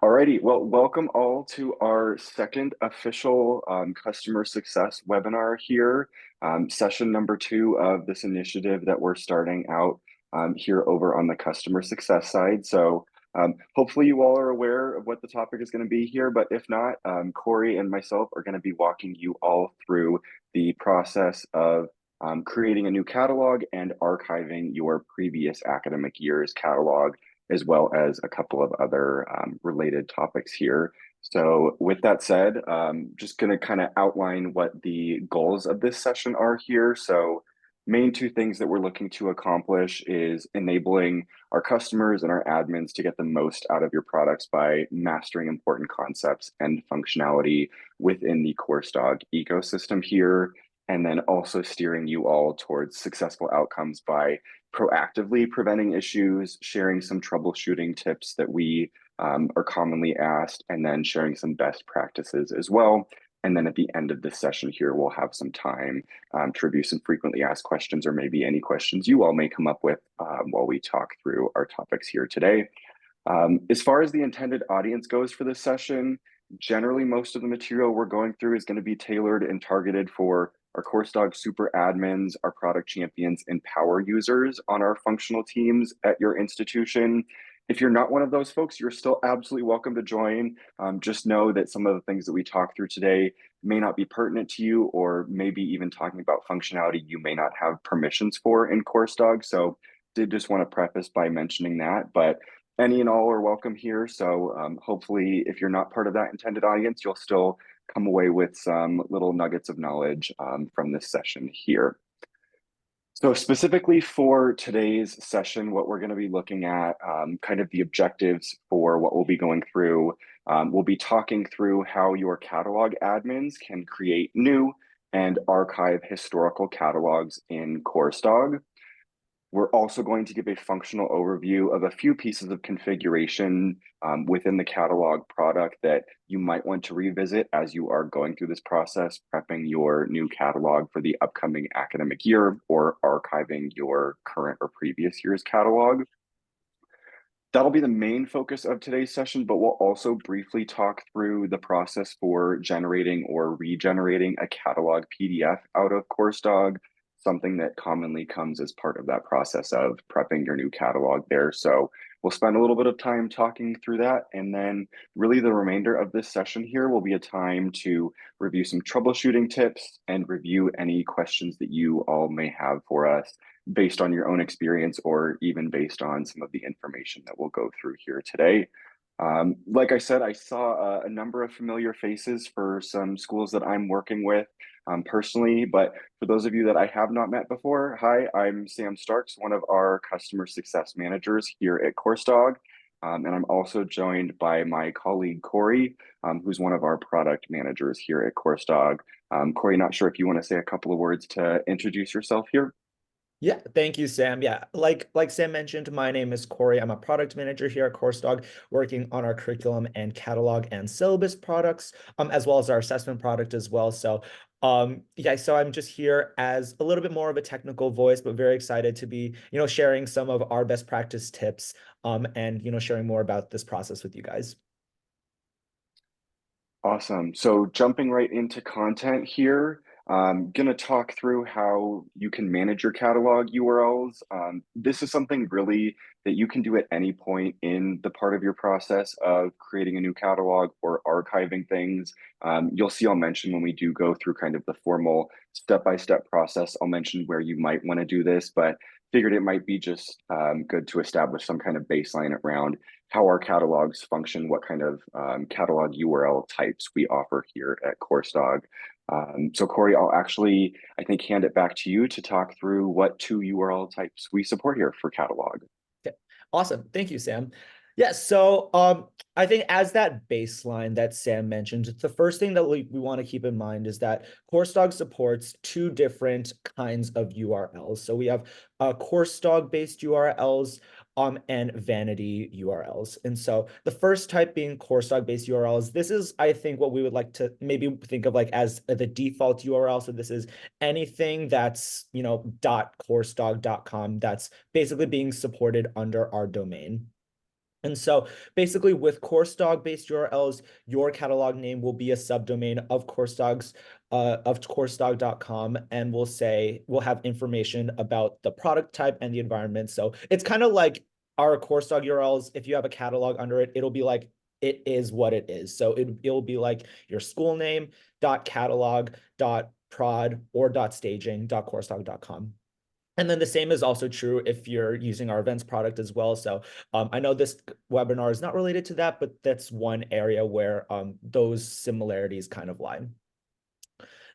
Alrighty, well, welcome all to our second official customer success webinar here, session number 2 of this initiative that we're starting out here over on the customer success side. So hopefully you all are aware of what the topic is going to be here, but if not, Cory and myself are going to be walking you all through the process of creating a new catalog and archiving your previous academic year's catalog, as well as a couple of other related topics here. So with that said, just going to kind of outline what the goals of this session are here. So main two things that we're looking to accomplish is enabling our customers and our admins to get the most out of your products by mastering important concepts and functionality within the CourseDog ecosystem here, and then also steering you all towards successful outcomes by proactively preventing issues, sharing some troubleshooting tips that we are commonly asked, and then sharing some best practices as well. And then at the end of this session here, we'll have some time to review some frequently asked questions, or maybe any questions you all may come up with while we talk through our topics here today. As far as the intended audience goes for this session, generally most of the material we're going through is going to be tailored and targeted for our CourseDog super admins, our product champions, and power users on our functional teams at your institution. If you're not one of those folks, you're still absolutely welcome to join. Just know that some of the things that we talk through today may not be pertinent to you, or maybe even talking about functionality you may not have permissions for in CourseDog. So did just want to preface by mentioning that, but any and all are welcome here. So hopefully if you're not part of that intended audience, you'll still come away with some little nuggets of knowledge from this session here. So specifically for today's session, what we're going to be looking at, kind of the objectives for what we'll be going through. We'll be talking through how your catalog admins can create new and archive historical catalogs in CourseDog. We're also going to give a functional overview of a few pieces of configuration within the catalog product that you might want to revisit as you are going through this process, prepping your new catalog for the upcoming academic year or archiving your current or previous year's catalog. That'll be the main focus of today's session, but we'll also briefly talk through the process for generating or regenerating a catalog PDF out of CourseDog, something that commonly comes as part of that process of prepping your new catalog there. So we'll spend a little bit of time talking through that. And then really the remainder of this session here will be a time to review some troubleshooting tips and review any questions that you all may have for us based on your own experience, or even based on some of the information that we'll go through here today. Like I said, I saw a number of familiar faces for some schools that I'm working with personally, but for those of you that I have not met before, hi, I'm Sam Starks, one of our customer success managers here at CourseDog. And I'm also joined by my colleague, Cory, who's one of our product managers here at CourseDog. Cory, not sure if you want to say a couple of words to introduce yourself here. Yeah, thank you, Sam. Yeah, like Sam mentioned, my name is Cory. I'm a product manager here at CourseDog, working on our curriculum and catalog and syllabus products, as well as our assessment product as well. So, yeah, so I'm just here as a little bit more of a technical voice, but very excited to be, sharing some of our best practice tips, and sharing more about this process with you guys. Awesome. So jumping right into content here, I'm going to talk through how you can manage your catalog URLs. This is something really that you can do at any point in the part of your process of creating a new catalog or archiving things. You'll see I'll mention when we do go through kind of the formal step-by-step process, I'll mention where you might want to do this, but figured it might be just good to establish some kind of baseline around how our catalogs function, what kind of catalog URL types we offer here at CourseDog. So Cory, I'll actually, I think, hand it back to you to talk through what 2 URL types we support here for catalog. Okay. Awesome. Thank you, Sam. Yeah, so I think as that baseline that Sam mentioned, the first thing that we want to keep in mind is that CourseDog supports 2 different kinds of URLs. So we have CourseDog-based URLs and vanity URLs. And so the first type being CourseDog-based URLs, this is, I think, what we would like to maybe think of like as the default URL. So this is anything that's, .coursedog.com that's basically being supported under our domain. And so basically with CourseDog based URLs, your catalog name will be a subdomain of CourseDog's of coursedog.com, and we'll have information about the product type and the environment. So it's kind of like our CourseDog URLs. If you have a catalog under it, it'll be like it is what it is. So it'll be like your school name dot catalog dot prod or dot staging dot coursedog.com. And then the same is also true if you're using our events product as well. So I know this webinar is not related to that, but that's one area where those similarities kind of lie.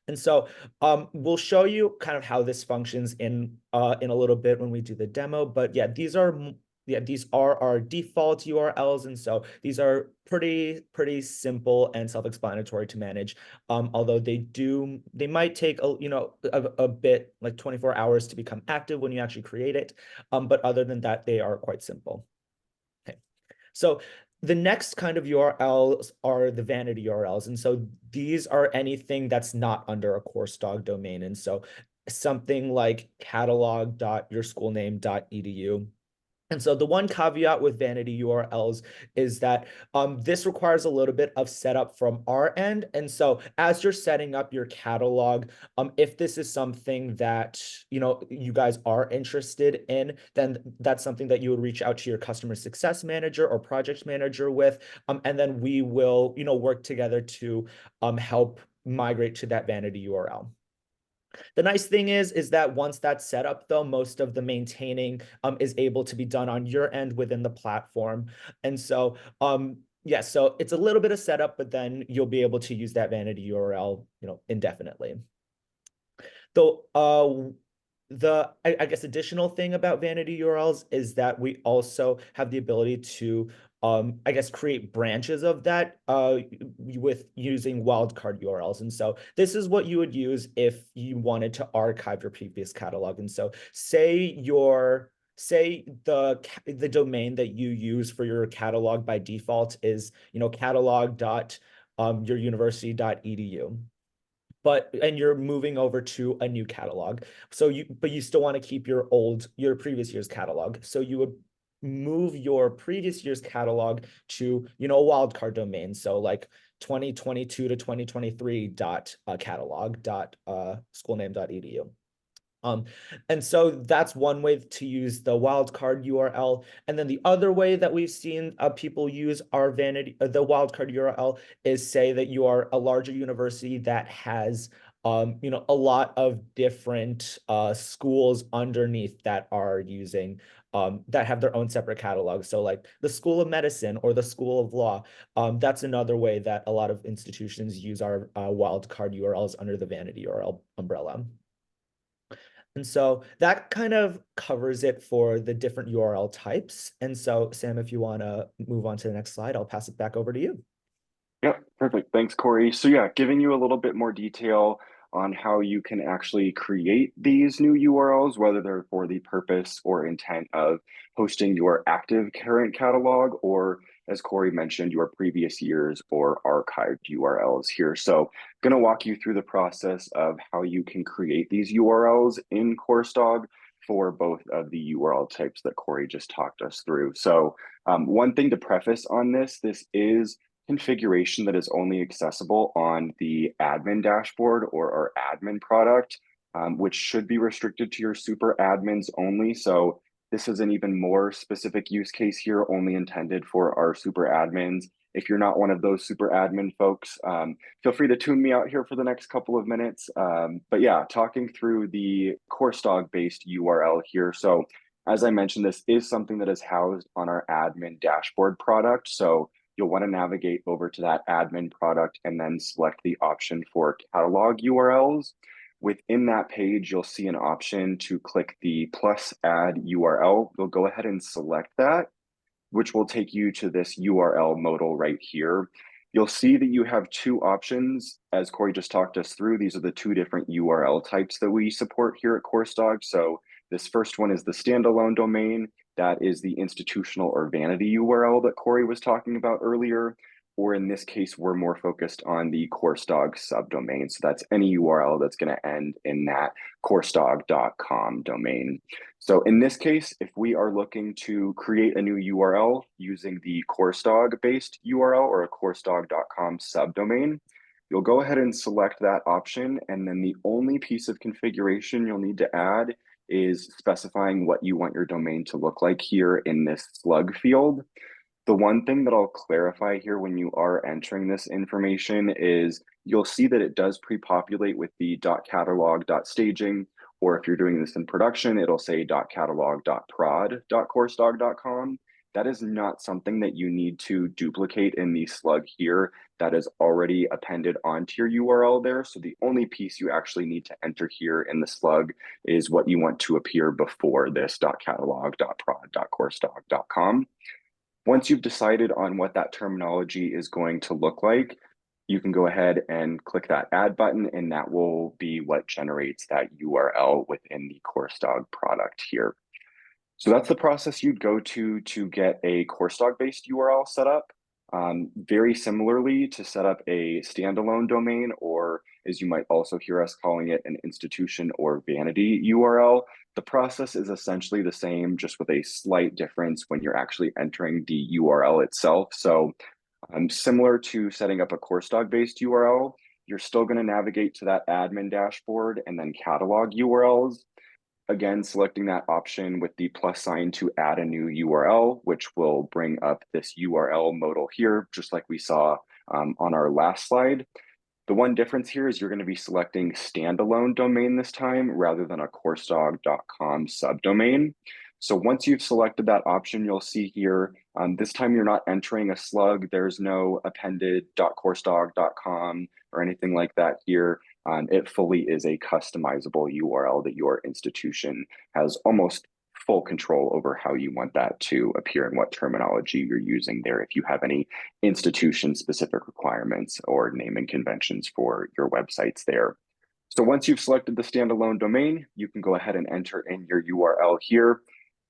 And so we'll show you kind of how this functions in a little bit when we do the demo. But yeah, these are our default URLs. And so these are pretty simple and self-explanatory to manage. Although they might take a bit, like 24 hours to become active when you actually create it. But other than that, they are quite simple. Okay. So the next kind of URLs are the vanity URLs. And so these are anything that's not under a CourseDog domain. And so something like catalog.yourschoolname.edu. And so the one caveat with vanity URLs is that this requires a little bit of setup from our end. And so as you're setting up your catalog, if this is something that you guys are interested in, then that's something that you would reach out to your customer success manager or project manager with, and then we will work together to help migrate to that vanity URL. The nice thing is that once that's set up, though, most of the maintaining is able to be done on your end within the platform. And so, yeah, so it's a little bit of setup, but then you'll be able to use that vanity URL, indefinitely. Though, I guess additional thing about vanity URLs is that we also have the ability to I guess create branches of that with using wildcard URLs. And so this is what you would use if you wanted to archive your previous catalog. And so say the domain that you use for your catalog by default is catalog.youruniversity.edu. And you're moving over to a new catalog. But you still want to keep your previous year's catalog. So you would move your previous year's catalog to, a wildcard domain. So like 2022 to 2023 dot catalog dot schoolname.edu. And so that's one way to use the wildcard URL. And then the other way that we've seen people use our the wildcard URL is say that you are a larger university that has a lot of different schools underneath that are using that have their own separate catalogs. So like the School of Medicine or the School of Law, that's another way that a lot of institutions use our wildcard URLs under the vanity URL umbrella. And so that kind of covers it for the different URL types. And so, Sam, if you want to move on to the next slide, I'll pass it back over to you. Yeah, perfect. Thanks, Cory. So yeah, giving you a little bit more detail on how you can actually create these new URLs, whether they're for the purpose or intent of hosting your active current catalog, or as Cory mentioned, your previous years or archived URLs here. So I'm going to walk you through the process of how you can create these URLs in CourseDog for both of the URL types that Cory just talked us through. So one thing to preface on this is configuration that is only accessible on the admin dashboard or our admin product, which should be restricted to your super admins only. So this is an even more specific use case here, only intended for our super admins. If you're not one of those super admin folks, feel free to tune me out here for the next couple of minutes. But yeah, talking through the CourseDog based URL here. So as I mentioned, this is something that is housed on our admin dashboard product. So you'll want to navigate over to that admin product and then select the option for catalog URLs. Within that page, you'll see an option to click the plus add URL. You'll go ahead and select that, which will take you to this URL modal right here. You'll see that you have two options. As Cory just talked us through, these are the two different URL types that we support here at CourseDog. So this first one is the standalone domain. That is the institutional or vanity URL that Cory was talking about earlier. or in this case, we're more focused on the coursedog subdomain. So that's any URL that's going to end in that coursedog.com domain. So in this case, if we are looking to create a new URL using the coursedog based URL or a coursedog.com subdomain, you'll go ahead and select that option. And then the only piece of configuration you'll need to add is specifying what you want your domain to look like here in this slug field. The one thing that I'll clarify here when you are entering this information is you'll see that it does pre-populate with the .catalog.staging, or if you're doing this in production, it'll say .catalog.prod.coursedog.com. That is not something that you need to duplicate in the slug here. That is already appended onto your URL there. So the only piece you actually need to enter here in the slug is what you want to appear before this .catalog.prod.coursedog.com. Once you've decided on what that terminology is going to look like, you can go ahead and click that add button, and that will be what generates that URL within the CourseDog product here. So that's the process you'd go to get a CourseDog based URL set up. Very similarly, to set up a standalone domain, or as you might also hear us calling it, an institution or vanity URL, the process is essentially the same, just with a slight difference when you're actually entering the URL itself. So similar to setting up a CourseDog based URL, you're still going to navigate to that admin dashboard and then catalog URLs. Again, selecting that option with the plus sign to add a new URL, which will bring up this URL modal here, just like we saw on our last slide. The one difference here is you're going to be selecting standalone domain this time rather than a coursedog.com subdomain. So once you've selected that option, you'll see here, this time you're not entering a slug. There's no appended .coursedog.com or anything like that here. It fully is a customizable URL that your institution has almost full control over how you want that to appear and what terminology you're using there if you have any institution specific requirements or naming conventions for your websites there. So once you've selected the standalone domain, you can go ahead and enter in your URL here.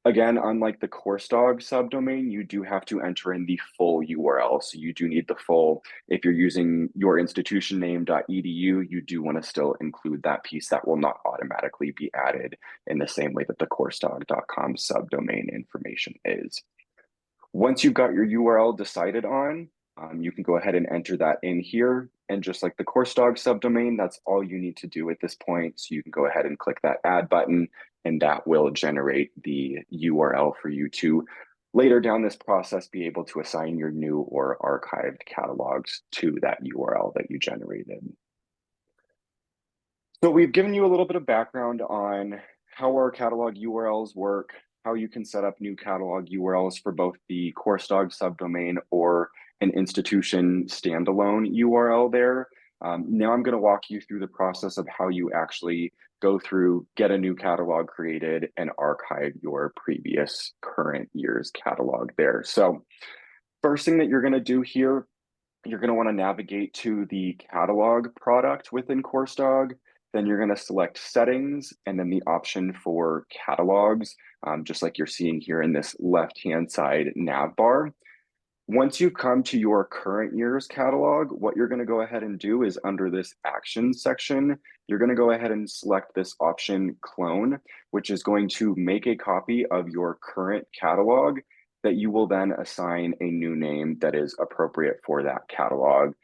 Again, unlike the CourseDog subdomain, you do have to enter in the full URL. So you do need the full, if you're using your institution name.edu, you do want to still include that piece. That will not automatically be added in the same way that the coursedog.com subdomain information is. Once you've got your URL decided on, you can go ahead and enter that in here. And just like the CourseDog subdomain, that's all you need to do at this point. So you can go ahead and click that add button, and that will generate the URL for you to later down this process be able to assign your new or archived catalogs to that URL that you generated. So we've given you a little bit of background on how our catalog URLs work, how you can set up new catalog URLs for both the CourseDog subdomain or an institution standalone URL there. Now I'm going to walk you through the process of how you actually go through, get a new catalog created, and archive your previous current year's catalog there. So first thing that you're going to do here, you're going to want to navigate to the catalog product within CourseDog. Then you're going to select settings and then the option for catalogs, just like you're seeing here in this left-hand side nav bar. Once you come to your current year's catalog, what you're going to go ahead and do is under this actions section, you're going to go ahead and select this option clone, which is going to make a copy of your current catalog that you will then assign a new name that is appropriate for that catalog.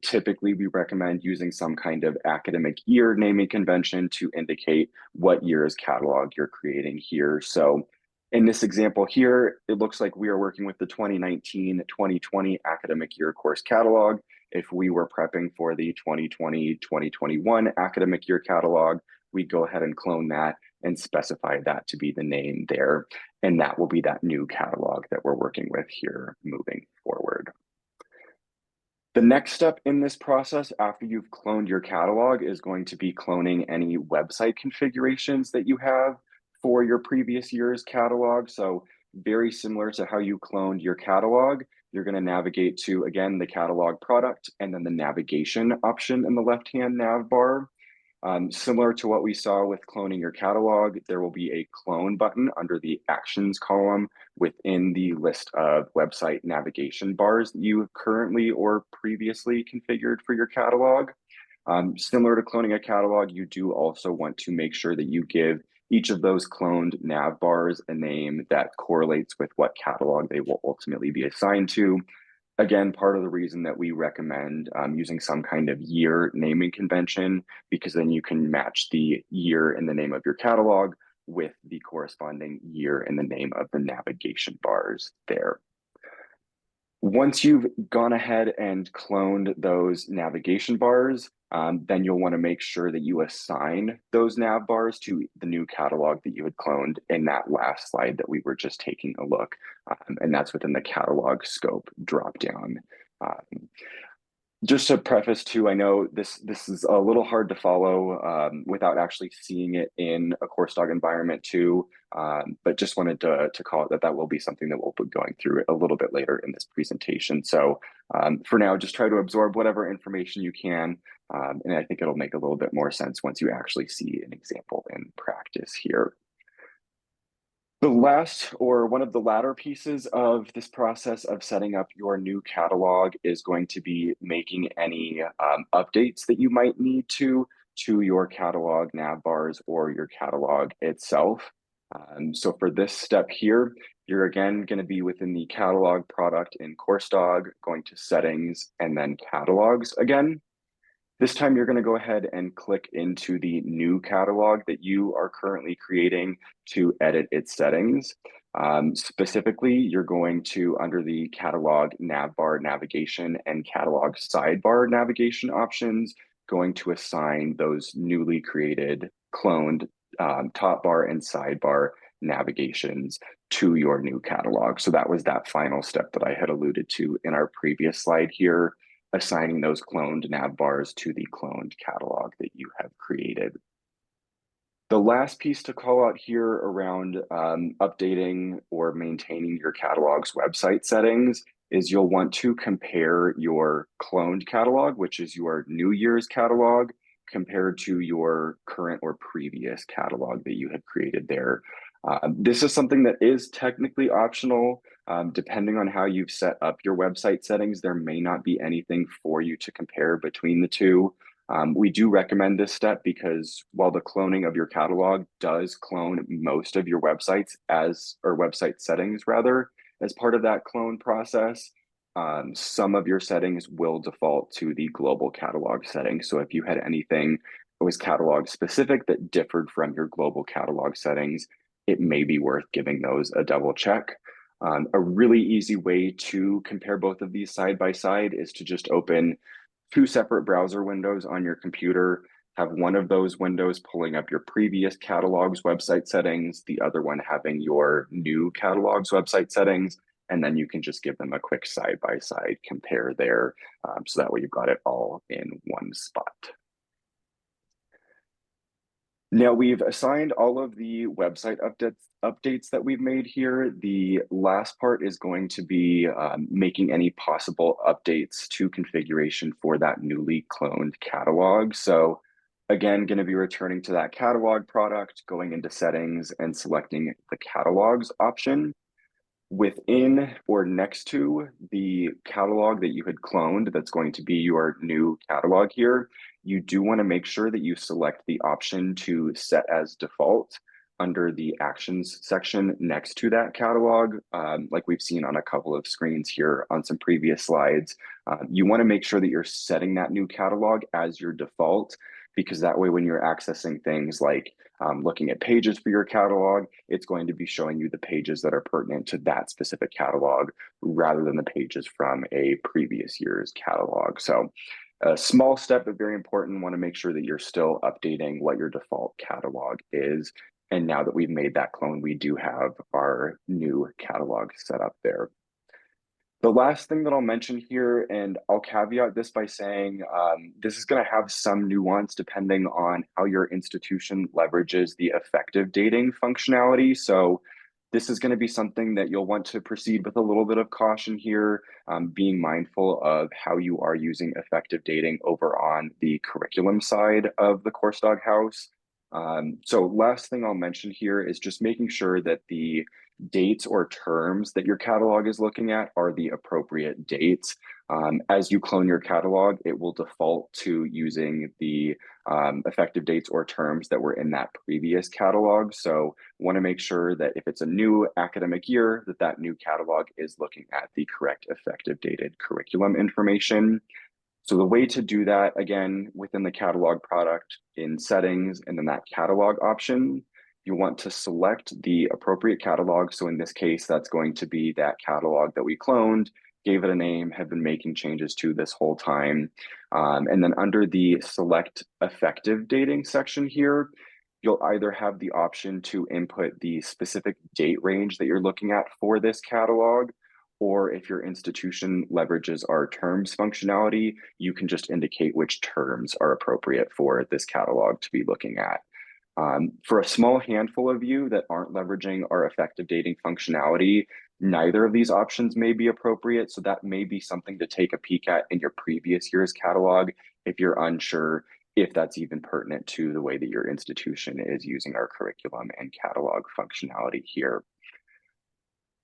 Typically, we recommend using some kind of academic year naming convention to indicate what year's catalog you're creating here. So in this example here, it looks like we are working with the 2019-2020 academic year course catalog. If we were prepping for the 2020-2021 academic year catalog, we'd go ahead and clone that and specify that to be the name there. And that will be that new catalog that we're working with here moving forward. The next step in this process after you've cloned your catalog is going to be cloning any website configurations that you have for your previous year's catalog. So very similar to how you cloned your catalog, you're going to navigate to, again, the catalog product and then the navigation option in the left-hand nav bar. Similar to what we saw with cloning your catalog, there will be a clone button under the actions column within the list of website navigation bars that you currently or previously configured for your catalog. Similar to cloning a catalog, you do also want to make sure that you give each of those cloned nav bars a name that correlates with what catalog they will ultimately be assigned to. Again, part of the reason that we recommend using some kind of year naming convention, because then you can match the year in the name of your catalog with the corresponding year in the name of the navigation bars there. Once you've gone ahead and cloned those navigation bars, then you'll want to make sure that you assign those nav bars to the new catalog that you had cloned in that last slide that we were just taking a look. And that's within the catalog scope dropdown. Just to preface too, I know this is a little hard to follow without actually seeing it in a course dog environment too, but just wanted to call it that will be something that we'll be going through a little bit later in this presentation. So for now, just try to absorb whatever information you can, and I think it'll make a little bit more sense once you actually see an example in practice here. The last or one of the latter pieces of this process of setting up your new catalog is going to be making any updates that you might need to your catalog nav bars or your catalog itself. So for this step here, you're again going to be within the catalog product in CourseDog, going to settings and then catalogs again. This time you're going to go ahead and click into the new catalog that you are currently creating to edit its settings. Specifically, you're going to, under the catalog navbar navigation and catalog sidebar navigation options, going to assign those newly created cloned top bar and sidebar navigations to your new catalog. So that was that final step that I had alluded to in our previous slide here, assigning those cloned nav bars to the cloned catalog that you have created. The last piece to call out here around updating or maintaining your catalog's website settings is you'll want to compare your cloned catalog, which is your New Year's catalog, compared to your current or previous catalog that you had created there. This is something that is technically optional. Depending on how you've set up your website settings, there may not be anything for you to compare between the two. We do recommend this step because while the cloning of your catalog does clone most of your websites or website settings rather, as part of that clone process, some of your settings will default to the global catalog setting. So if you had anything that was catalog specific that differed from your global catalog settings, it may be worth giving those a double check. A really easy way to compare both of these side by side is to just open two separate browser windows on your computer, have one of those windows pulling up your previous catalog's website settings, the other one having your new catalog's website settings, and then you can just give them a quick side-by-side compare there. So that way you've got it all in one spot. Now we've assigned all of the website updates that we've made here. The last part is going to be making any possible updates to configuration for that newly cloned catalog. So again, going to be returning to that catalog product, going into settings and selecting the catalogs option. Within or next to the catalog that you had cloned, that's going to be your new catalog here, you do want to make sure that you select the option to set as default under the actions section next to that catalog, like we've seen on a couple of screens here on some previous slides. You want to make sure that you're setting that new catalog as your default, because that way when you're accessing things like looking at pages for your catalog, it's going to be showing you the pages that are pertinent to that specific catalog rather than the pages from a previous year's catalog. So a small step, but very important. Want to make sure that you're still updating what your default catalog is. And now that we've made that clone, we do have our new catalog set up there. The last thing that I'll mention here, and I'll caveat this by saying this is going to have some nuance depending on how your institution leverages the effective dating functionality. So This is going to be something that you'll want to proceed with a little bit of caution here, being mindful of how you are using effective dating over on the curriculum side of the Course Dog House. So last thing I'll mention here is just making sure that the dates or terms that your catalog is looking at are the appropriate dates. As you clone your catalog, it will default to using the effective dates or terms that were in that previous catalog. So want to make sure that if it's a new academic year, that that new catalog is looking at the correct effective dated curriculum information. So the way to do that, again, within the catalog product in settings and then that catalog option, you want to select the appropriate catalog. So in this case, that's going to be that catalog that we cloned, gave it a name, have been making changes to this whole time. And then under the select effective dating section here, you'll either have the option to input the specific date range that you're looking at for this catalog, or if your institution leverages our terms functionality, you can just indicate which terms are appropriate for this catalog to be looking at. For a small handful of you that aren't leveraging our effective dating functionality, neither of these options may be appropriate. So that may be something to take a peek at in your previous year's catalog if you're unsure if that's even pertinent to the way that your institution is using our curriculum and catalog functionality here.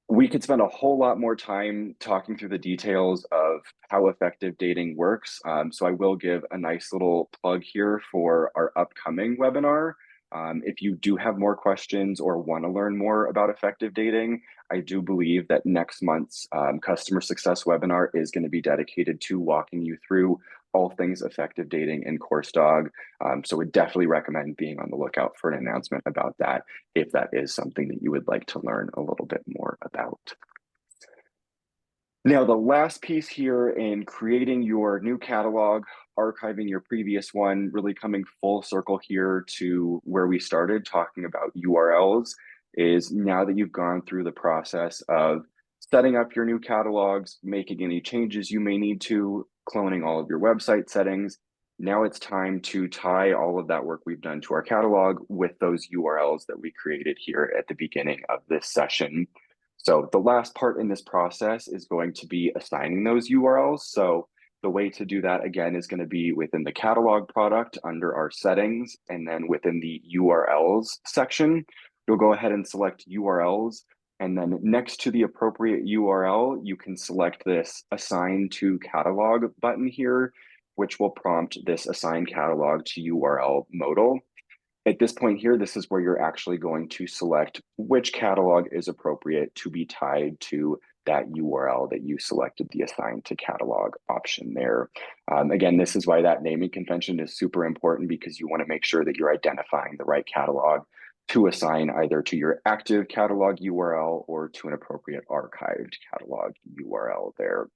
We could spend a whole lot more time talking through the details of how effective dating works. So I will give a nice little plug here for our upcoming webinar. If you do have more questions or want to learn more about effective dating, I do believe that next month's customer success webinar is going to be dedicated to walking you through all things effective dating in Course Dog. So would definitely recommend being on the lookout for an announcement about that if that is something that you would like to learn a little bit more about. Now, the last piece here in creating your new catalog, archiving your previous one, really coming full circle here to where we started talking about URLs, is now that you've gone through the process of setting up your new catalogs, making any changes you may need to, cloning all of your website settings, now it's time to tie all of that work we've done to our catalog with those URLs that we created here at the beginning of this session. So the last part in this process is going to be assigning those URLs. So the way to do that, again, is going to be within the catalog product under our settings, and then within the URLs section, you'll go ahead and select URLs. And then next to the appropriate URL, you can select this Assign to Catalog button here, which will prompt this Assign Catalog to URL modal. At this point here, this is where you're actually going to select which catalog is appropriate to be tied to that URL that you selected the Assign to Catalog option there. Again, this is why that naming convention is super important, because you want to make sure that you're identifying the right catalog to assign either to your active catalog URL or to an appropriate archived catalog URL there.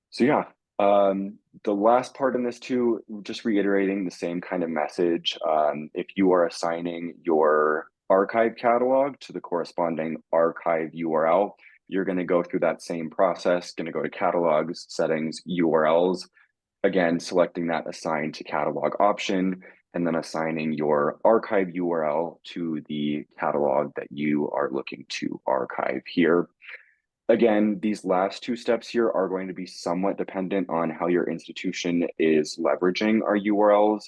So yeah, the last part in this too, just reiterating the same kind of message. If you are assigning your archive catalog to the corresponding archive URL, you're going to go through that same process, going to go to catalogs, settings, URLs, again, selecting that assign to catalog option, and then assigning your archive URL to the catalog that you are looking to archive here. Again, these last two steps here are going to be somewhat dependent on how your institution is leveraging our URLs.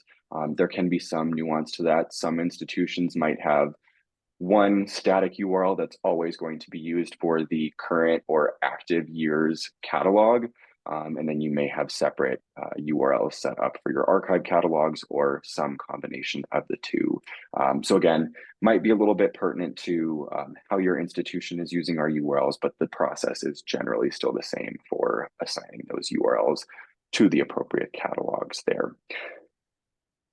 There can be some nuance to that. Some institutions might have one static URL that's always going to be used for the current or active year's catalog. And then you may have separate URLs set up for your archive catalogs or some combination of the two. So again, might be a little bit pertinent to how your institution is using our URLs, but the process is generally still the same for assigning those URLs to the appropriate catalogs there.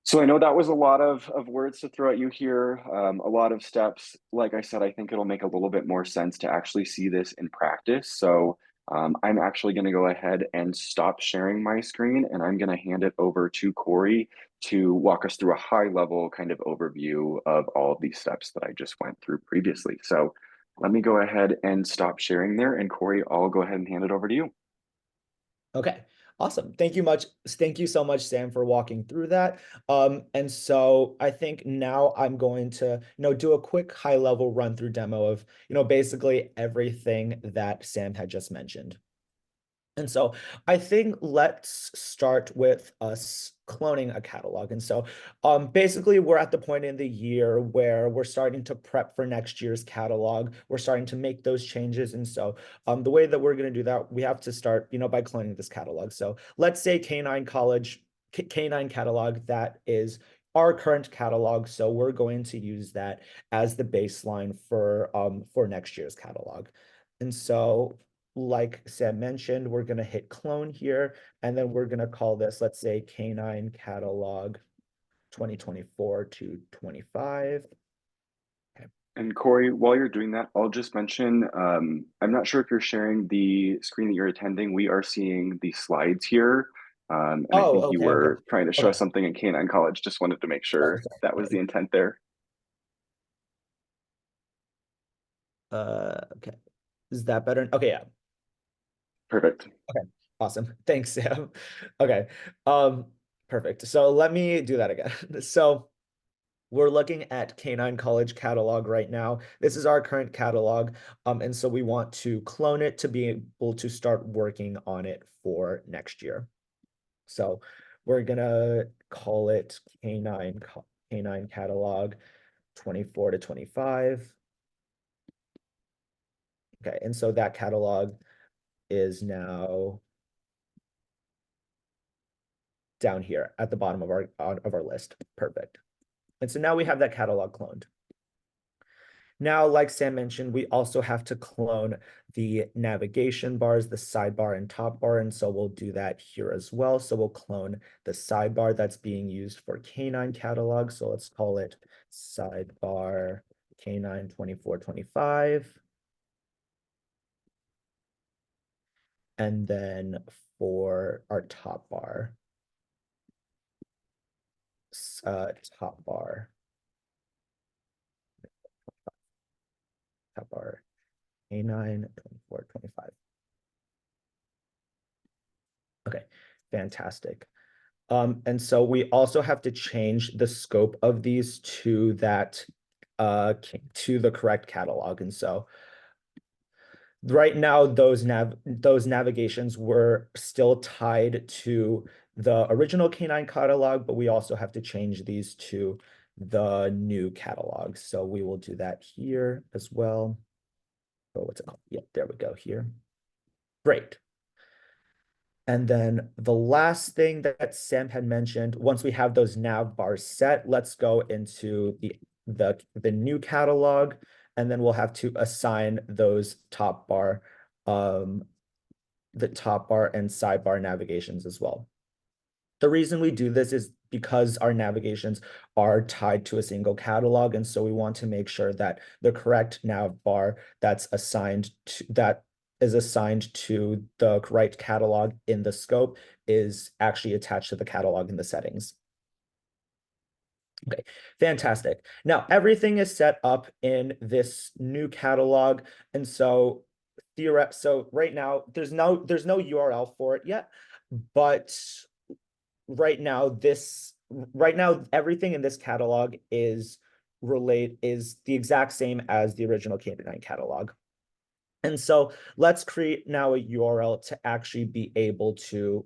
So I know that was a lot of words to throw at you here, a lot of steps. Like I said, I think it'll make a little bit more sense to actually see this in practice. So I'm actually going to go ahead and stop sharing my screen, and I'm going to hand it over to Cory to walk us through a high level kind of overview of all of these steps that I just went through previously. So let me go ahead and stop sharing there, and Cory, I'll go ahead and hand it over to you. Okay, awesome. Thank you so much, Sam, for walking through that. And so I think now I'm going to, do a quick high level run through demo of, basically everything that Sam had just mentioned. And so I think let's start with us cloning a catalog. And so basically we're at the point in the year where we're starting to prep for next year's catalog. We're starting to make those changes. And so the way that we're going to do that, we have to start, by cloning this catalog. So let's say K9 catalog, that is our current catalog. So we're going to use that as the baseline for next year's catalog. And so like Sam mentioned, we're going to hit clone here, and then we're going to call this, let's say, Canine Catalog 2024 to 25. Okay. And Cory, while you're doing that, I'll just mention, I'm not sure if you're sharing the screen that you're attending. We are seeing the slides here. And I Oh, think you okay, okay, were trying to show okay. us something in Canine College. Just wanted to make Oh, sure that was the sorry. intent there. Okay. Is that better? Okay, yeah. Perfect. Okay, awesome. Thanks, Sam. Okay, um, perfect. So let me do that again. So we're looking at Canine College catalog right now. This is our current catalog. And so we want to clone it to be able to start working on it for next year. So we're gonna call it Canine catalog 24 to 25. Okay, and so that catalog is now down here at the bottom of our list. Perfect. And so now we have that catalog cloned. Now, like Sam mentioned, we also have to clone the navigation bars, the sidebar and top bar. And so we'll do that here as well. So we'll clone the sidebar that's being used for Canine catalog. So let's call it sidebar Canine 2425. And then for our top bar, top bar, top bar Canine 2425. Okay, fantastic. And so we also have to change the scope of these to to the correct catalog. And so right now those navigations were still tied to the original Canine catalog, but we also have to change these to the new catalog. So we will do that here as well. Oh, what's it called? Yeah, there we go here. Great. And then the last thing that Sam had mentioned, once we have those nav bars set, let's go into the new catalog, and then we'll have to assign those the top bar and sidebar navigations as well. The reason we do this is because our navigations are tied to a single catalog, and so we want to make sure that the correct nav bar that is assigned to the right catalog in the scope is actually attached to the catalog in the settings. Okay, fantastic. Now everything is set up in this new catalog, and so right now there's no URL for it yet, but right now everything in this catalog is the exact same as the original Canine catalog. And so let's create now a URL to actually be able to,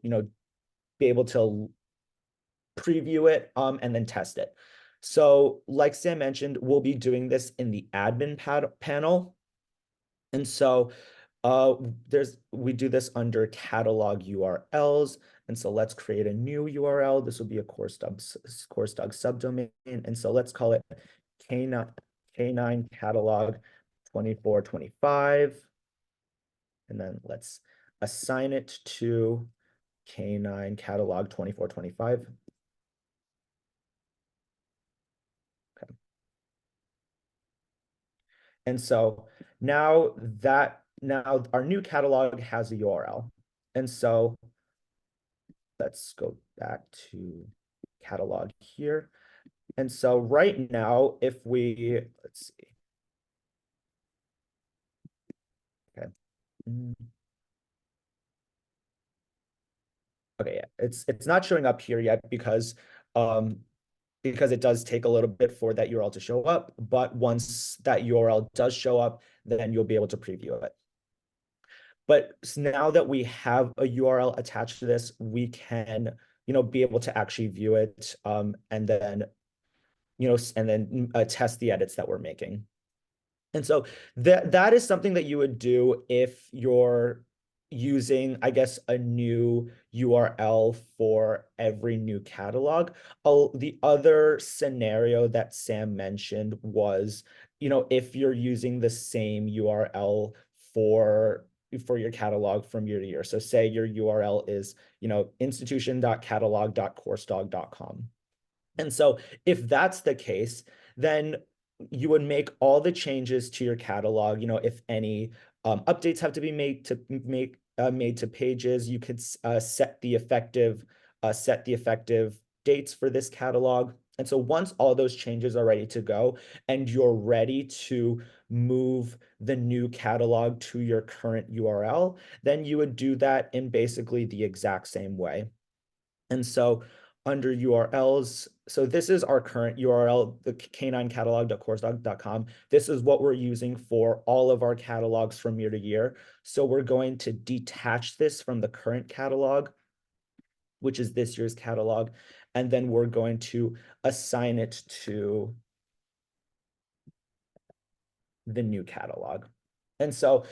preview it and then test it. So like Sam mentioned, we'll be doing this in the admin panel. And so we do this under catalog URLs. And so let's create a new URL. This will be a CourseDog subdomain. And so let's call it Canine catalog 2425. And then let's assign it to Canine catalog 2425. Okay. And so now our new catalog has a URL. And so let's go back to catalog here. And so right now, let's see. Okay. Okay, yeah, it's not showing up here yet um because it does take a little bit for that URL to show up, but once that URL does show up, then you'll be able to preview it. But now that we have a URL attached to this, we can, be able to actually view it, and then, test the edits that we're making. And so that is something that you would do if you're using, I guess, a new URL for every new catalog. Oh, the other scenario that Sam mentioned was, if you're using the same URL for your catalog from year to year. So say your URL is, institution.catalog.coursedog.com. And so if that's the case, then you would make all the changes to your catalog. If any updates have to be made to pages, you could set the effective dates for this catalog. And so once all those changes are ready to go and you're ready to move the new catalog to your current URL, then you would do that in basically the exact same way. And so under URLs, so this is our current URL, the k9catalog.coursedog.com. This is what we're using for all of our catalogs from year to year. So we're going to detach this from the current catalog, which is this year's catalog, and then we're going to assign it to the new catalog. And so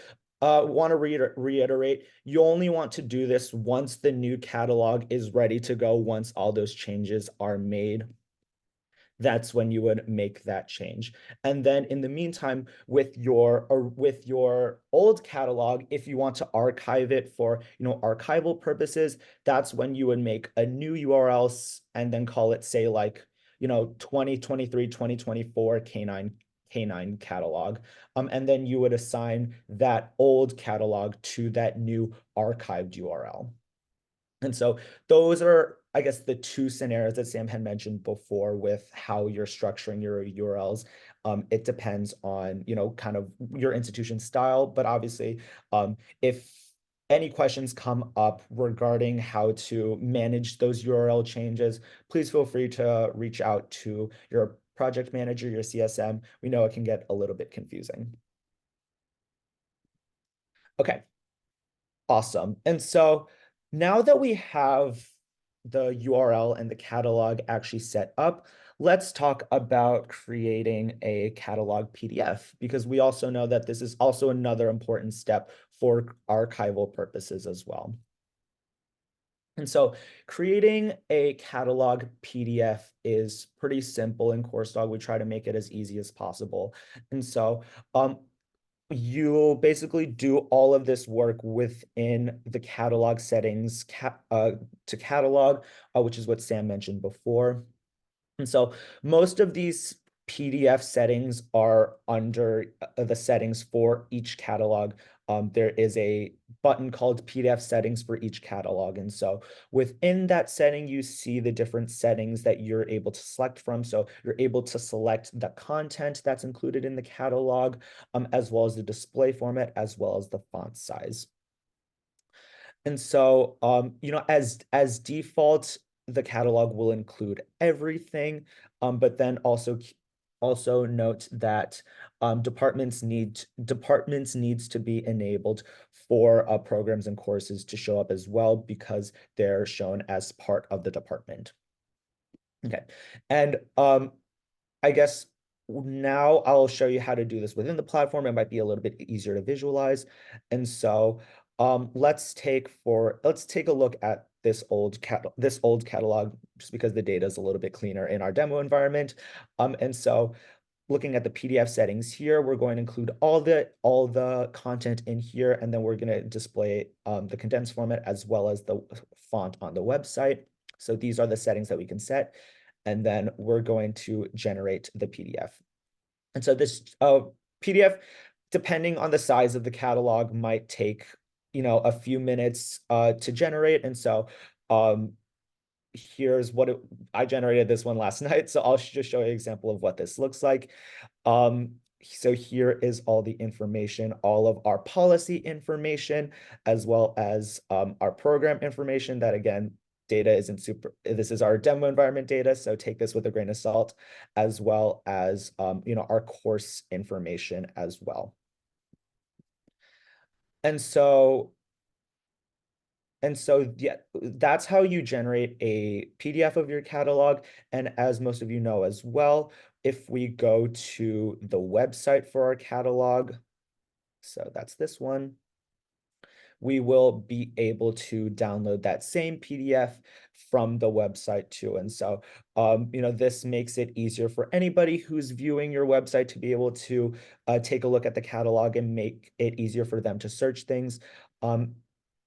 want to reiterate, you only want to do this once the new catalog is ready to go, once all those changes are made. That's when you would make that change. And then in the meantime, with your old catalog, if you want to archive it for, archival purposes, that's when you would make a new URL and then call it, say, like, 2023, 2024 K9 catalog. And then you would assign that old catalog to that new archived URL. And so those are, I guess, the two scenarios that Sam had mentioned before with how you're structuring your URLs. It depends on, kind of your institution style, but obviously, if any questions come up regarding how to manage those URL changes, please feel free to reach out to your project manager, your CSM. We know it can get a little bit confusing. Okay. Awesome. And so now that we have the URL and the catalog actually set up, let's talk about creating a catalog PDF, because we also know that this is also another important step for archival purposes as well. And so creating a catalog PDF is pretty simple in CourseDog. We try to make it as easy as possible. And so you'll basically do all of this work within the catalog settings to catalog, which is what Sam mentioned before. And so most of these PDF settings are under the settings for each catalog. There is a button called PDF settings for each catalog. And so within that setting, you see the different settings that you're able to select from. So you're able to select the content that's included in the catalog, as well as the display format, as well as the font size. And so, as default, the catalog will include everything, but then also note that departments needs to be enabled for programs and courses to show up as well, because they're shown as part of the department. Okay, and I guess now I'll show you how to do this within the platform. It might be a little bit easier to visualize. And so let's take a look at this old catalog, just because the data is a little bit cleaner in our demo environment. And so looking at the PDF settings here, we're going to include all the content in here, and then we're going to display the condensed format as well as the font on the website. So these are the settings that we can set. And then we're going to generate the PDF. And so this PDF, depending on the size of the catalog, might take, a few minutes to generate. And so here's what I generated this one last night. So I'll just show you an example of what this looks like. So here is all the information, all of our policy information, as well as our program information that, again, data isn't super, this is our demo environment data, so take this with a grain of salt, as well as, our course information as well. And so, yeah, that's how you generate a PDF of your catalog. And as most of you know as well, if we go to the website for our catalog, so that's this one, we will be able to download that same PDF from the website too. And so, this makes it easier for anybody who's viewing your website to be able to take a look at the catalog and make it easier for them to search things.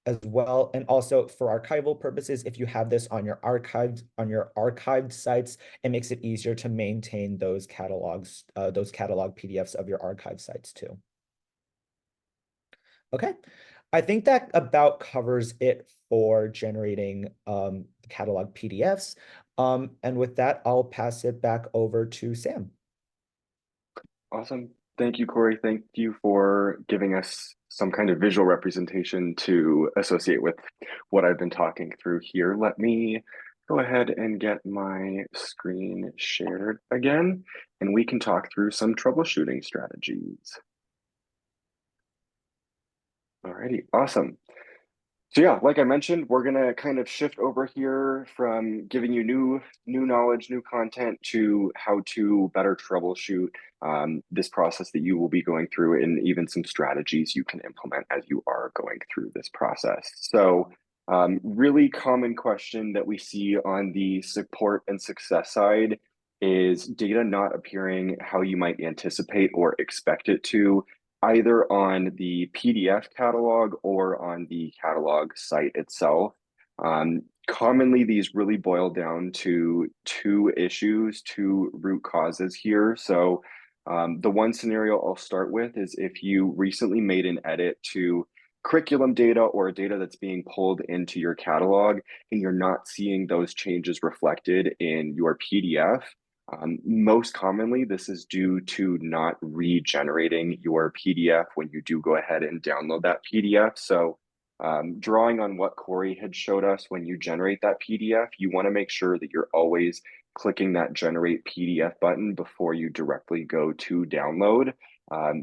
As well. And also for archival purposes, if you have this on your archived sites, it makes it easier to maintain those catalogs, those catalog PDFs of your archive sites too. Okay, I think that about covers it for generating catalog PDFs. And with that, I'll pass it back over to Sam. Awesome. Thank you, Cory. Thank you for giving us some kind of visual representation to associate with what I've been talking through here. Let me go ahead and get my screen shared again, and we can talk through some troubleshooting strategies. Alrighty, awesome. So yeah, like I mentioned, we're gonna kind of shift over here from giving you new knowledge, new content to how to better troubleshoot this process that you will be going through, and even some strategies you can implement as you are going through this process. So really common question that we see on the support and success side is data not appearing how you might anticipate or expect it to, either on the PDF catalog or on the catalog site itself. Commonly, these really boil down to two issues, two root causes here. So the one scenario I'll start with is if you recently made an edit to curriculum data or data that's being pulled into your catalog and you're not seeing those changes reflected in your PDF. Most commonly, this is due to not regenerating your PDF when you do go ahead and download that PDF. So drawing on what Cory had showed us, when you generate that PDF, you want to make sure that you're always clicking that generate PDF button before you directly go to download,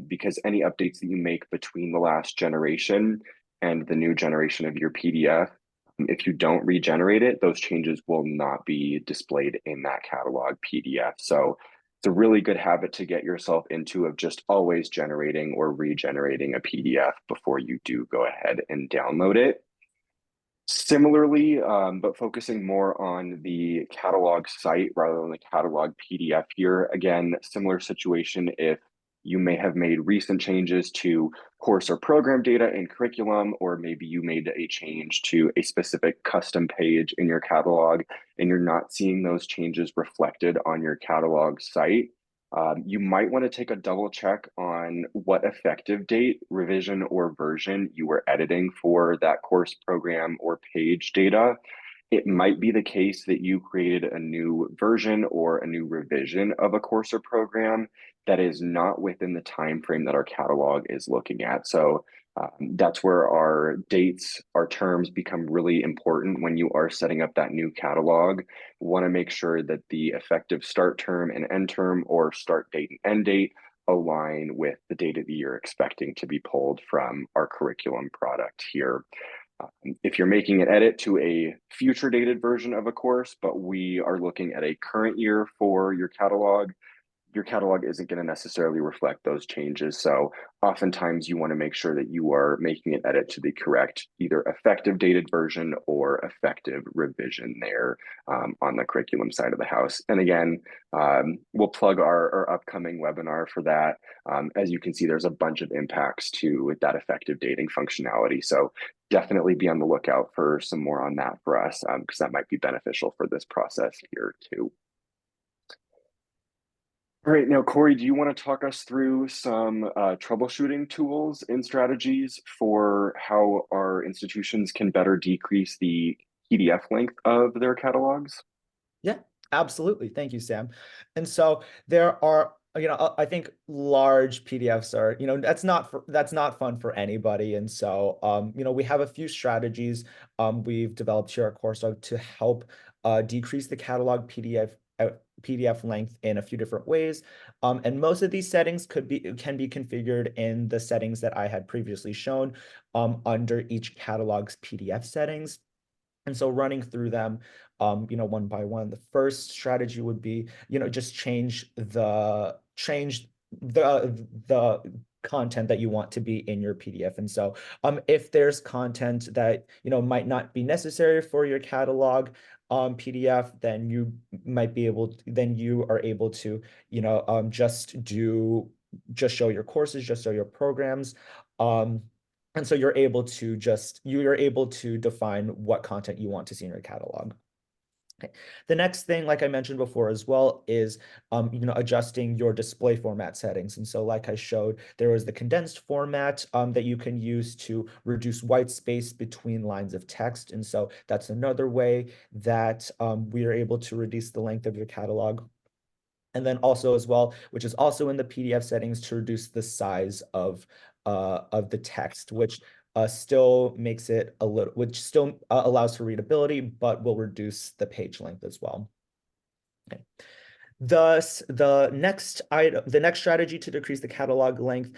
because any updates that you make between the last generation and the new generation of your PDF, if you don't regenerate it, those changes will not be displayed in that catalog PDF. So it's a really good habit to get yourself into, of just always generating or regenerating a PDF before you do go ahead and download it. Similarly, but focusing more on the catalog site rather than the catalog PDF here. Again, similar situation if you may have made recent changes to course or program data in curriculum, or maybe you made a change to a specific custom page in your catalog and you're not seeing those changes reflected on your catalog site. You might want to take a double check on what effective date, revision, or version you were editing for that course, program, or page data. It might be the case that you created a new version or a new revision of a course or program that is not within the time frame that our catalog is looking at. So that's where our dates, our terms become really important when you are setting up that new catalog. We want to make sure that the effective start term and end term, or start date and end date, align with the data that you're expecting to be pulled from our curriculum product here. If you're making an edit to a future dated version of a course, but we are looking at a current year for your catalog isn't going to necessarily reflect those changes. So oftentimes you want to make sure that you are making an edit to the correct either effective dated version or effective revision there on the curriculum side of the house. And again, we'll plug our upcoming webinar for that. As you can see, there's a bunch of impacts to that effective dating functionality. So definitely be on the lookout for some more on that for us, because that might be beneficial for this process here too. All right, now, Cory, do you want to talk us through some troubleshooting tools and strategies for how our institutions can better decrease the PDF length of their catalogs? Yeah, absolutely. Thank you, Sam. And so there are I think large PDFs are, that's not fun for anybody. And so, we have a few strategies we've developed here at CourseDog to help decrease the catalog PDF length in a few different ways. And most of these settings can be configured in the settings that I had previously shown under each catalog's PDF settings. And so running through them, one by one, the first strategy would be, just change the content that you want to be in your PDF. And so, if there's content that, might not be necessary for your catalog PDF, then then you are able to, just show your courses, just show your programs. And so you're able to define what content you want to see in your catalog. Okay. The next thing, like I mentioned before as well, is adjusting your display format settings. And so, like I showed, there was the condensed format that you can use to reduce white space between lines of text. And so that's another way that we are able to reduce the length of your catalog. And then also as well, which is also in the PDF settings, to reduce the size of the text, which still makes it a little, which still allows for readability, but will reduce the page length as well. Okay. Thus, the next strategy to decrease the catalog length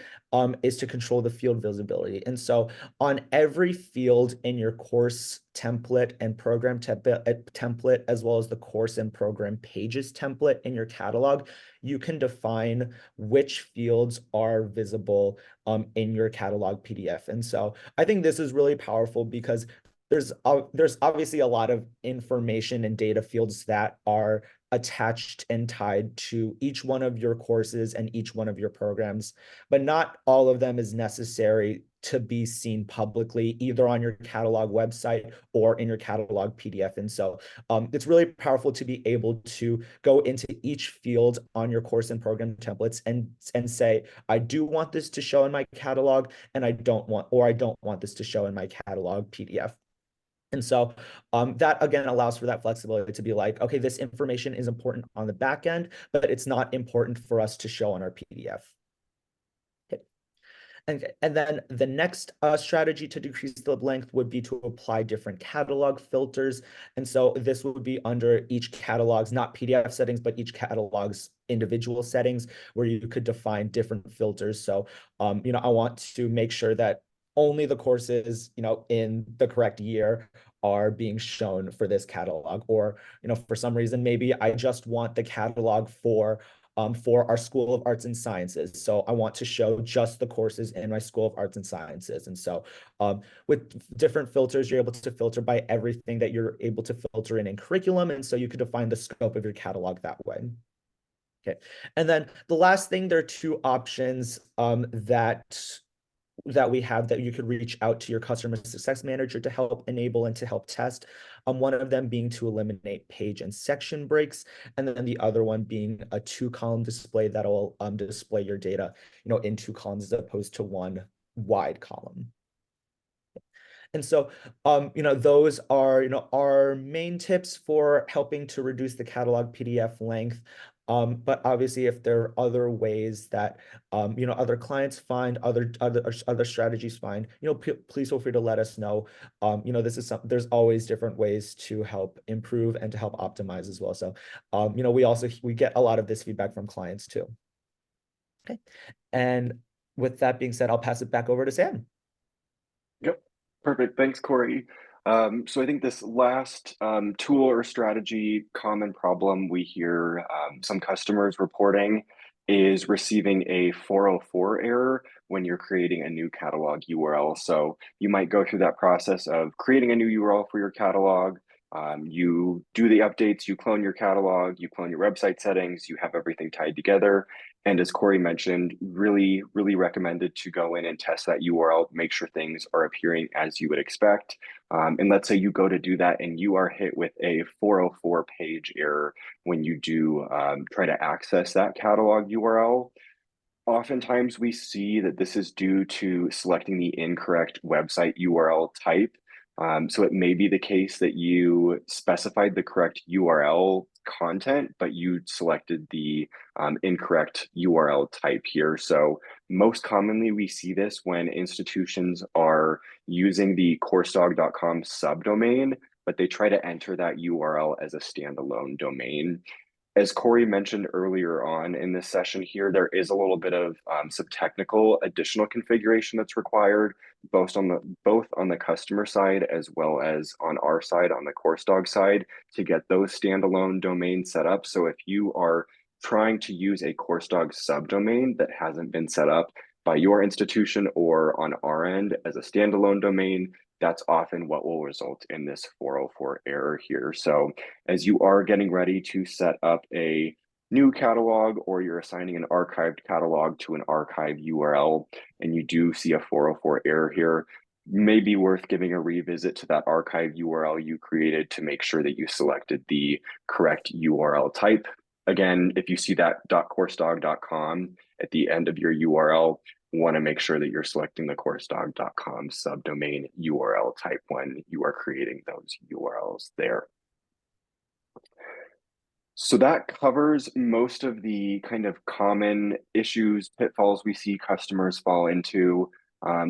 is to control the field visibility. And so on every field in your course template and program template, as well as the course and program pages template in your catalog, you can define which fields are visible in your catalog PDF. And so I think this is really powerful because there's obviously a lot of information and data fields that are attached and tied to each one of your courses and each one of your programs, but not all of them is necessary to be seen publicly, either on your catalog website or in your catalog PDF. And so it's really powerful to be able to go into each field on your course and program templates and say, I do want this to show in my catalog, and I don't want this to show in my catalog PDF. And so that again allows for that flexibility to be like, okay, this information is important on the back end, but it's not important for us to show on our PDF. Okay. And then the next strategy to decrease the length would be to apply different catalog filters. And so this would be under each catalog's, not PDF settings, but each catalog's individual settings where you could define different filters. So, I want to make sure that only the courses, in the correct year are being shown for this catalog. Or, for some reason, maybe I just want the catalog for our School of Arts and Sciences. So I want to show just the courses in my School of Arts and Sciences. And so with different filters, you're able to filter by everything that you're able to filter in curriculum. And so you could define the scope of your catalog that way. Okay. And then the last thing, there are two options that we have that you could reach out to your customer success manager to help enable and to help test. One of them being to eliminate page and section breaks, and then the other one being a 2-column display that'll display your data, in 2 columns as opposed to one wide column. And so, those are, our main tips for helping to reduce the catalog PDF length. But obviously, if there are other ways that, other clients find, other strategies find, please feel free to let us know. There's always different ways to help improve and to help optimize as well. So, we get a lot of this feedback from clients too. Okay. And with that being said, I'll pass it back over to Sam. Yep. Perfect. Thanks, Cory. So I think this last tool or strategy, common problem we hear some customers reporting is receiving a 404 error when you're creating a new catalog URL. So you might go through that process of creating a new URL for your catalog. You do the updates, you clone your catalog, you clone your website settings, you have everything tied together. And as Cory mentioned, really, really recommended to go in and test that URL, make sure things are appearing as you would expect. And let's say you go to do that and you are hit with a 404 page error when you do try to access that catalog URL. Oftentimes we see that this is due to selecting the incorrect website URL type. So it may be the case that you specified the correct URL content, but you selected the incorrect URL type here. So most commonly, we see this when institutions are using the coursedog.com subdomain, but they try to enter that URL as a standalone domain. As Cory mentioned earlier on in this session here, there is a little bit of some technical additional configuration that's required, both on the customer side as well as on our side, on the CourseDog side, to get those standalone domains set up. So if you are trying to use a CourseDog subdomain that hasn't been set up by your institution or on our end as a standalone domain, that's often what will result in this 404 error here. So as you are getting ready to set up a new catalog or you're assigning an archived catalog to an archive URL and you do see a 404 error here, may be worth giving a revisit to that archive URL you created to make sure that you selected the correct URL type. Again, if you see that .coursedog.com at the end of your URL, want to make sure that you're selecting the coursedog.com subdomain URL type when you are creating those URLs there. So that covers most of the kind of common issues, pitfalls we see customers fall into.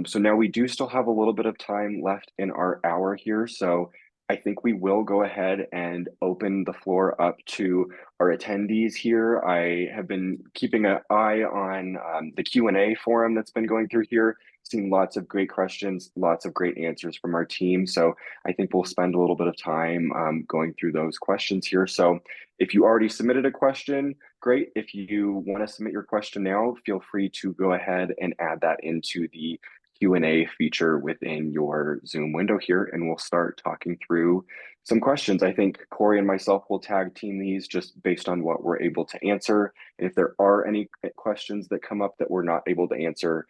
So now we do still have a little bit of time left in our hour here. So I think we will go ahead and open the floor up to our attendees here. I have been keeping an eye on the Q&A forum that's been going through here, seeing lots of great questions, lots of great answers from our team. So I think we'll spend a little bit of time going through those questions here. So if you already submitted a question, great. If you want to submit your question now, feel free to go ahead and add that into the Q&A feature within your Zoom window here, and we'll start talking through some questions. I think Cory and myself will tag team these just based on what we're able to answer. And if there are any questions that come up that we're not able to answer,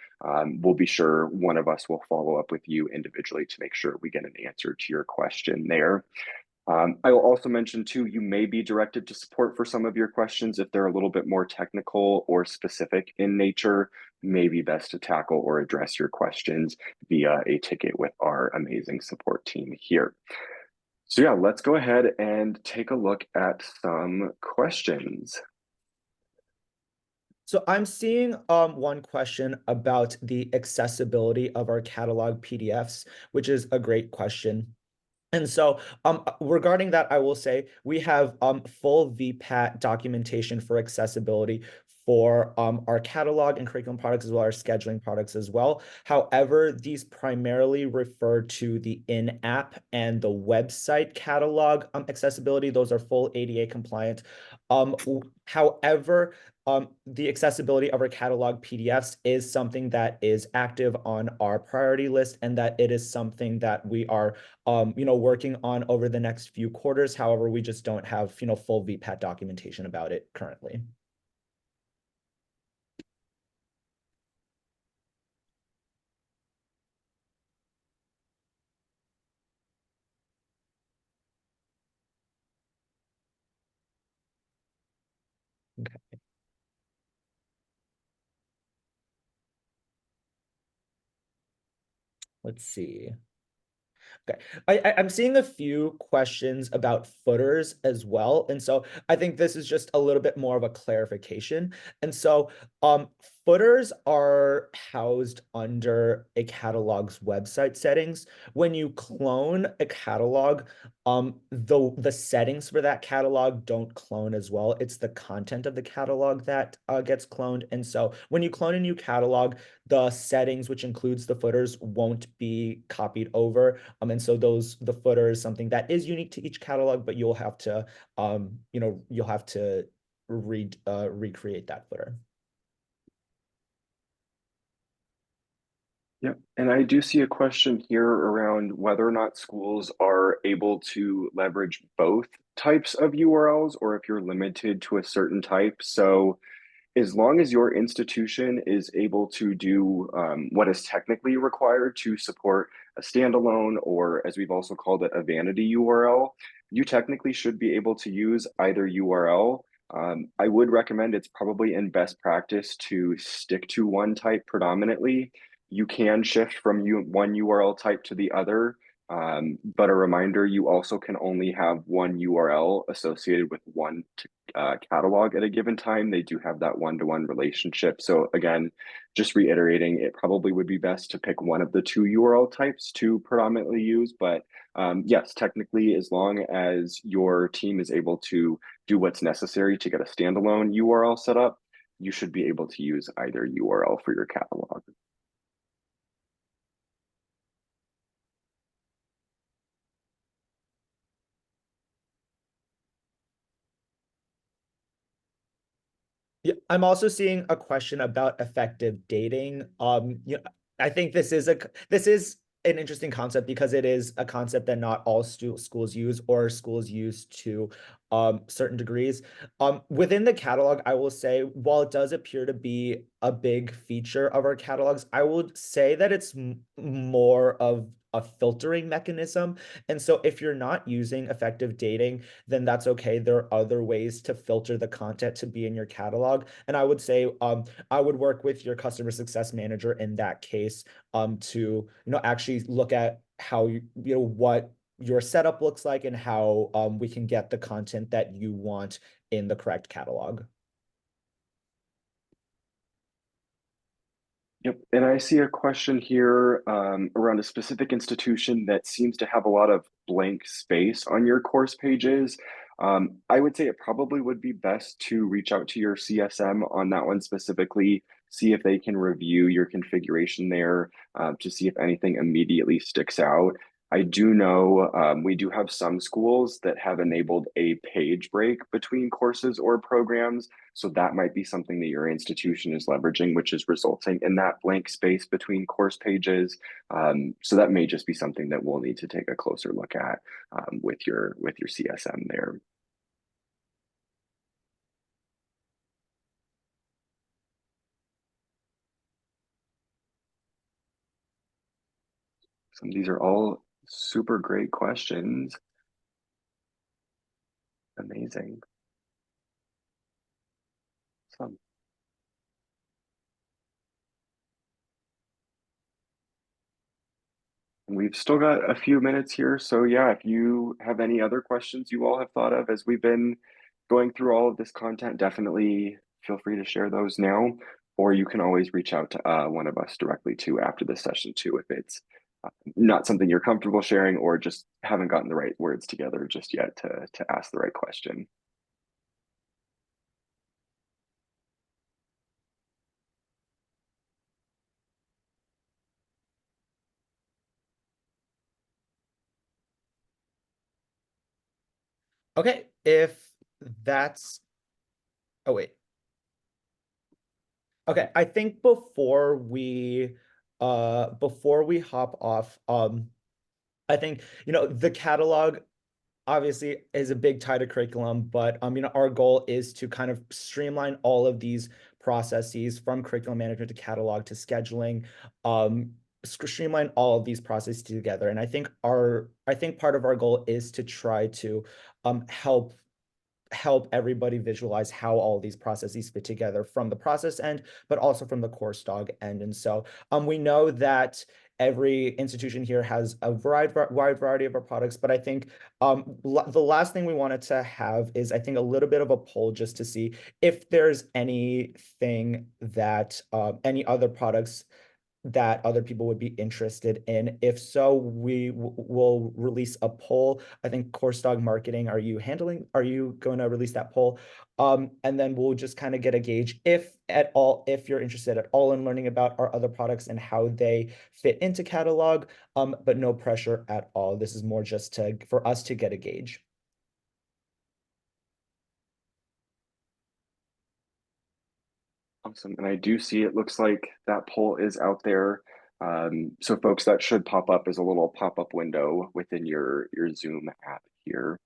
we'll be sure one of us will follow up with you individually to make sure we get an answer to your question there. I will also mention too, you may be directed to support for some of your questions if they're a little bit more technical or specific in nature, may be best to tackle or address your questions via a ticket with our amazing support team here. So yeah, let's go ahead and take a look at some questions. So I'm seeing one question about the accessibility of our catalog PDFs, which is a great question. And so regarding that, I will say we have full VPAT documentation for accessibility for our catalog and curriculum products as well as our scheduling products as well. However, these primarily refer to the in-app and the website catalog accessibility. Those are full ADA compliant. However, the accessibility of our catalog PDFs is something that is active on our priority list, and that it is something that we are working on over the next few quarters. However, we just don't have, full VPAT documentation about it currently. Okay, let's see. Okay, I'm seeing a few questions about footers as well. And so I think this is just a little bit more of a clarification. And so footers are housed under a catalog's website settings. When you clone a catalog, the settings for that catalog don't clone as well. It's the content of the catalog that gets cloned. And so when you clone a new catalog, the settings, which includes the footers, won't be copied over. And so the footer is something that is unique to each catalog, but you'll have to recreate that footer. Yep. And I do see a question here around whether or not schools are able to leverage both types of URLs or if you're limited to a certain type. So as long as your institution is able to do what is technically required to support a standalone, or as we've also called it, a vanity URL, you technically should be able to use either URL. I would recommend, it's probably in best practice to stick to one type predominantly. You can shift from one URL type to the other, But a reminder, you also can only have one URL associated with one catalog at a given time. They do have that one-to-one relationship. So again, just reiterating, it probably would be best to pick one of the two URL types to predominantly use. But yes, technically, as long as your team is able to do what's necessary to get a standalone URL set up, you should be able to use either URL for your catalog. Yeah, I'm also seeing a question about effective dating. I think this is an interesting concept because it is a concept that not all schools use or schools use to certain degrees. Within the catalog, I will say, while it does appear to be a big feature of our catalogs, I would say that it's more of a filtering mechanism. And so if you're not using effective dating, then that's okay. There are other ways to filter the content to be in your catalog. And I would say I would work with your customer success manager in that case to actually look at how what your setup looks like and how we can get the content that you want in the correct catalog. Yep. And I see a question here around a specific institution that seems to have a lot of blank space on your course pages. I would say it probably would be best to reach out to your CSM on that one specifically, see if they can review your configuration there to see if anything immediately sticks out. I do know we do have some schools that have enabled a page break between courses or programs. So that might be something that your institution is leveraging, which is resulting in that blank space between course pages. So that may just be something that we'll need to take a closer look at with your CSM there. So these are all super great questions. Amazing. So we've still got a few minutes here. So yeah, if you have any other questions you all have thought of as we've been going through all of this content, definitely feel free to share those now, or you can always reach out to one of us directly too after the session too, if it's not something you're comfortable sharing or just haven't gotten the right words together just yet to ask the right question. Okay, if that's oh wait. Okay, I think before we hop off, I think the catalog obviously is a big tie to curriculum, but our goal is to kind of streamline all of these processes from curriculum management to catalog to scheduling, streamline all of these processes together. And I think part of our goal is to try to help everybody visualize how all these processes fit together from the process end, but also from the course dog end. And so we know that every institution here has a wide variety of our products, but I think the last thing we wanted to have is I think a little bit of a poll just to see if there's anything that any other products that other people would be interested in. If so, we will release a poll. I think Course Dog Marketing, are you going to release that poll? And then we'll just kind of get a gauge if you're interested at all in learning about our other products and how they fit into catalog, but no pressure at all. This is more just for us to get a gauge. Awesome. And I do see it looks like that poll is out there. So folks, that should pop up as a little pop-up window within your Zoom app here.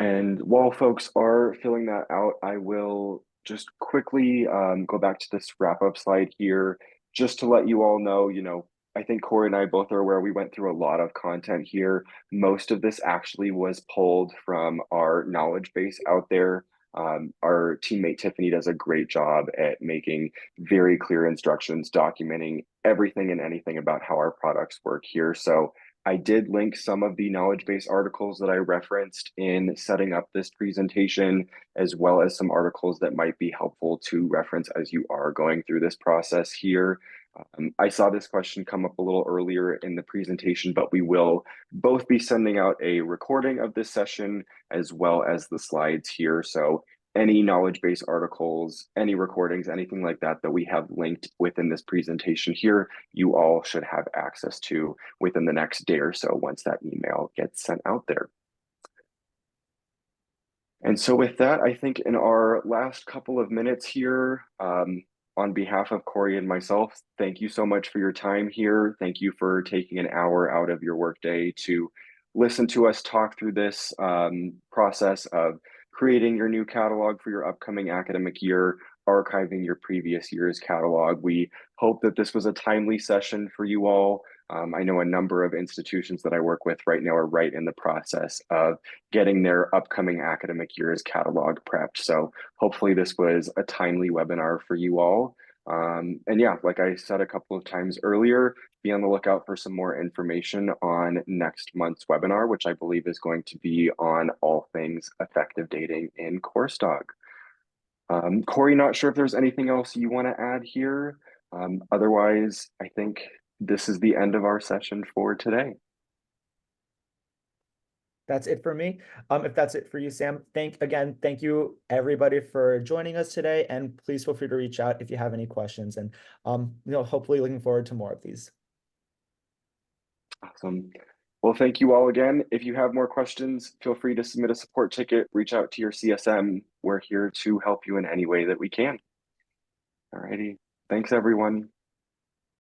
And while folks are filling that out, I will just quickly go back to this wrap-up slide here, just to let you all know, I think Cory and I both are aware we went through a lot of content here. Most of this actually was pulled from our knowledge base out there. Our teammate Tiffany does a great job at making very clear instructions, documenting everything and anything about how our products work here. So I did link some of the knowledge base articles that I referenced in setting up this presentation, as well as some articles that might be helpful to reference as you are going through this process here. I saw this question come up a little earlier in the presentation, but we will both be sending out a recording of this session as well as the slides here. So any knowledge base articles, any recordings, anything like that that we have linked within this presentation here, you all should have access to within the next day or so once that email gets sent out there. And so with that, I think in our last couple of minutes here, on behalf of Cory and myself, thank you so much for your time here. Thank you for taking an hour out of your workday to listen to us talk through this process of creating your new catalog for your upcoming academic year, archiving your previous year's catalog. We hope that this was a timely session for you all. I know a number of institutions that I work with right now are right in the process of getting their upcoming academic year's catalog prepped. So hopefully this was a timely webinar for you all. And yeah, like I said a couple of times earlier, be on the lookout for some more information on next month's webinar, which I believe is going to be on all things effective dating in course dog. Cory, not sure if there's anything else you want to add here. Otherwise, I think this is the end of our session for today. That's it for me. If that's it for you, Sam, thank you everybody for joining us today, and please feel free to reach out if you have any questions, and hopefully looking forward to more of these. Awesome. Well, thank you all again. If you have more questions, feel free to submit a support ticket, reach out to your CSM. We're here to help you in any way that we can. All righty. Thanks, everyone.